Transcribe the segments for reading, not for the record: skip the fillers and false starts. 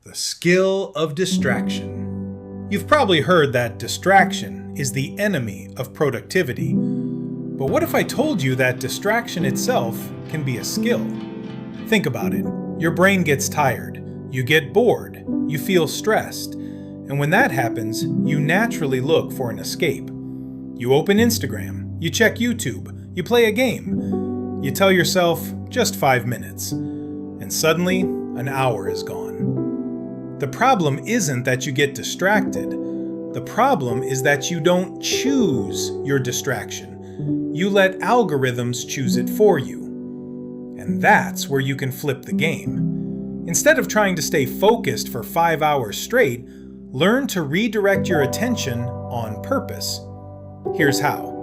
The skill of distraction. You've probably heard that distraction is the enemy of productivity. But what if I told you that distraction itself can be a skill? Think about it. Your brain gets tired, you get bored, you feel stressed, and when that happens, you naturally look for an escape. You open Instagram, you check YouTube, you play a game. You tell yourself, just 5 minutes. And suddenly, an hour is gone. The problem isn't that you get distracted. The problem is that you don't choose your distraction. You let algorithms choose it for you. And that's where you can flip the game. Instead of trying to stay focused for 5 hours straight, learn to redirect your attention on purpose. Here's how.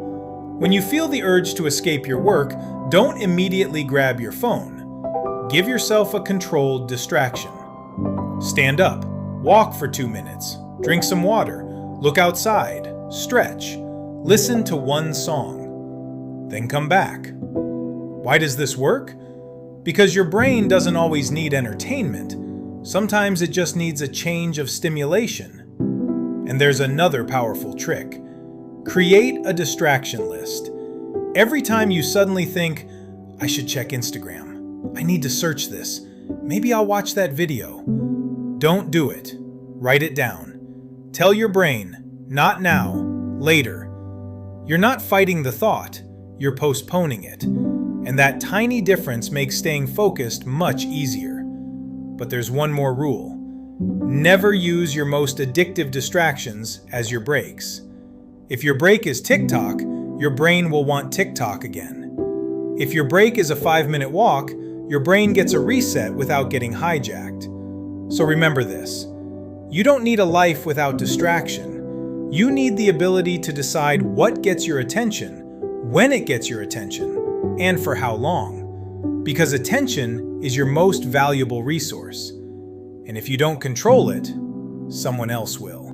When you feel the urge to escape your work, don't immediately grab your phone. Give yourself a controlled distraction. Stand up, walk for 2 minutes, drink some water, look outside, stretch, listen to one song, then come back. Why does this work? Because your brain doesn't always need entertainment. Sometimes it just needs a change of stimulation. And there's another powerful trick. Create a distraction list. Every time you suddenly think, I should check Instagram, I need to search this, maybe I'll watch that video. Don't do it. Write it down. Tell your brain, not now, later. You're not fighting the thought, you're postponing it. And that tiny difference makes staying focused much easier. But there's one more rule. Never use your most addictive distractions as your breaks. If your break is TikTok, your brain will want TikTok again. If your break is a 5-minute walk, your brain gets a reset without getting hijacked. So remember this. You don't need a life without distraction. You need the ability to decide what gets your attention, when it gets your attention, and for how long. Because attention is your most valuable resource. And if you don't control it, someone else will.